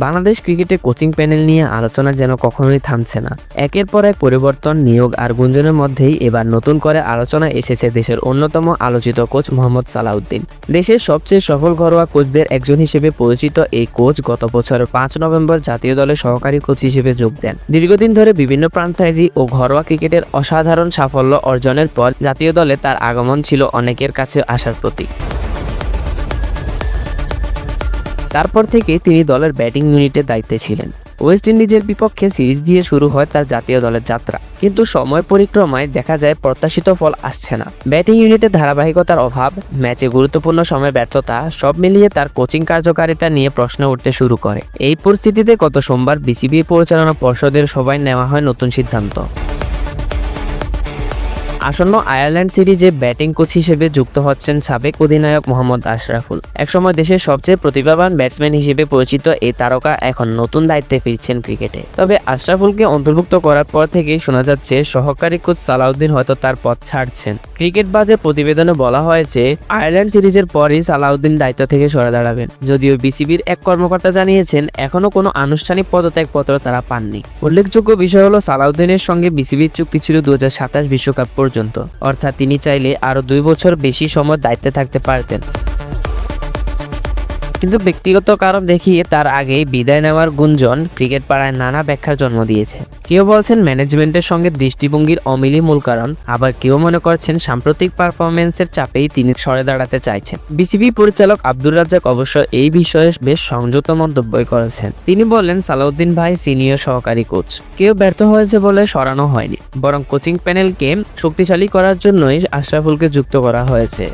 বাংলাদেশ ক্রিকেটে coaching panel নিয়ে আলোচনা যেন কখনোই থামছে না। একের পর এক পরিবর্তন, নিয়োগ আর গুঞ্জনের মধ্যেই এবার নতুন করে আলোচনা এসেছে দেশের অন্যতম আলোচিত কোচ মোহাম্মদ সালাউদ্দিন। দেশের সবচেয়ে সফল ঘরোয়া কোচদের একজন হিসেবে পরিচিত এই কোচ গত বছরের 5 নভেম্বর জাতীয় দলের সহকারী কোচ হিসেবে যোগ দেন। দীর্ঘদিন ধরে বিভিন্ন ফ্র্যাঞ্চাইজি ও ঘরোয়া ক্রিকেটের অসাধারণ সাফল্য অর্জনের পর জাতীয় দলে তার আগমন ছিল অনেকের কাছে আশার প্রতীক। তারপর থেকে তিনি দলের ব্যাটিং ইউনিটের দায়িত্বে ছিলেন। ওয়েস্ট ইন্ডিজের বিপক্ষে সিরিজ দিয়ে শুরু হয় তার জাতীয় দলের যাত্রা, কিন্তু সময় পরিক্রমায় দেখা যায় প্রত্যাশিত ফল আসছে না। ব্যাটিং ইউনিটে ধারাবাহিকতার অভাব, ম্যাচে গুরুত্বপূর্ণ সময় ব্যর্থতা, সব মিলিয়ে তার কোচিং কার্যকারিতা নিয়ে প্রশ্ন উঠতে শুরু করে। এই পরিস্থিতিতে গত সোমবার বিসিবি পরিচালনা পর্ষদের সভায় নেওয়া হয় নতুন সিদ্ধান্ত। আসন্ন আয়ারল্যান্ড সিরিজে ব্যাটিং কোচ হিসেবে যুক্ত হচ্ছেন সাবেক অধিনায়ক মোহাম্মদ আশরাফুল। একসময় দেশের সবচেয়ে প্রতিভাবান ব্যাটসম্যান হিসেবে পরিচিত এই তারকা এখন নতুন দায়িত্বে ফিরছেন ক্রিকেটে। তবে আশরাফুলকে অন্তর্ভুক্ত করার পর থেকেই শোনা যাচ্ছে সহকারী কোচ সালাউদ্দিন হয়তো তার পদ ছাড়ছেন। ক্রিকেট বাজে প্রতিবেদনে বলা হয়েছে আয়ারল্যান্ড সিরিজের পরই সালাউদ্দিন দায়িত্ব থেকে সরে দাঁড়াবেন। যদিও বিসিবির এক কর্মকর্তা জানিয়েছেন এখনো কোনো আনুষ্ঠানিক পদত্যাগপত্র তারা পাননি। উল্লেখযোগ্য বিষয় হলো সালাউদ্দিনের সঙ্গে বিসিবির চুক্তি ছিল 2027 বিশ্বকাপ পর্যন্ত, অর্থাৎ তিনি চাইলে আরো 2 বছর বেশি সময় দায়িত্বে থাকতে পারতেন। কিন্তু ব্যক্তিগত কারণ দেখিয়ে তার আগেই বিদায় নেওয়ার গুঞ্জন ক্রিকেট পাড়ায় নানা ব্যাখ্যার জন্ম দিয়েছে। কেউ বলছেন ম্যানেজমেন্টের সঙ্গে দৃষ্টিভঙ্গির অমিলই মূল কারণ, আবার কেউ মনে করছেন সাম্প্রতিক পারফরমেন্সের চাপেই তিনি সরে দাঁড়াতে চাইছেন। বিসিবি পরিচালক আব্দুর রাজ্জাক অবশ্য এই বিষয়ে বেশ সংযত মন্তব্যই করেছেন। তিনি বললেন, সালাউদ্দিন ভাই সিনিয়র সহকারী কোচ, কেউ ব্যর্থ হয়েছে বলে সরানো হয়নি, বরং কোচিং প্যানেলকে শক্তিশালী করার জন্যই আশরাফুলকে যুক্ত করা হয়েছে।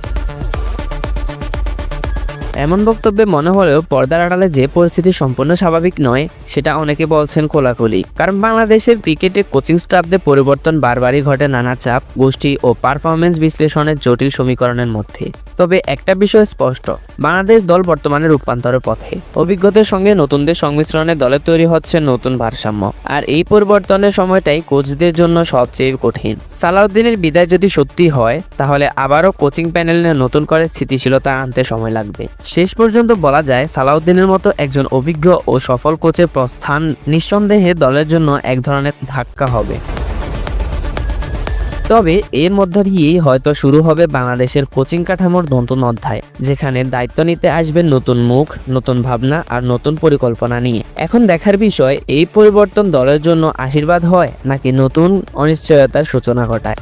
এমন বক্তব্যে মনে হলেও পর্দার আড়ালে যে পরিস্থিতি সম্পূর্ণ স্বাভাবিক নয় সেটা অনেকে বলছেন খোলাখুলি। কারণ বাংলাদেশের ক্রিকেটে কোচিং স্টাফদের পরিবর্তন বারবারই ঘটে নানা চাপ, গোষ্ঠী ও পারফরমেন্স বিশ্লেষণের জটিল সমীকরণের মধ্যে। তবে একটা বিষয় স্পষ্ট, বাংলাদেশ দল বর্তমানে রূপান্তরের পথে। অভিজ্ঞতার সঙ্গে নতুনদের সংমিশ্রণে দলে তৈরি হচ্ছে নতুন ভারসাম্য, আর এই পরিবর্তনের সময়টাই কোচদের জন্য সবচেয়ে কঠিন। সালাউদ্দিনের বিদায় যদি সত্যি হয় তাহলে আবারও কোচিং প্যানেলে নতুন করে স্থিতিশীলতা আনতে সময় লাগবে। শেষ পর্যন্ত বলা যায় সালাউদ্দিনের মতো একজন অভিজ্ঞ ও সফল কোচের প্রস্থান নিঃসন্দেহে দলের জন্য এক ধরনের ধাক্কা হবে। তবে এর মধ্য দিয়েই হয়তো শুরু হবে বাংলাদেশের কোচিং কাঠামোর নতুন অধ্যায়, যেখানে দায়িত্ব নিতে আসবেন নতুন মুখ, নতুন ভাবনা আর নতুন পরিকল্পনা নিয়ে। এখন দেখার বিষয় এই পরিবর্তন দলের জন্য আশীর্বাদ হয় নাকি নতুন অনিশ্চয়তার সূচনা ঘটায়।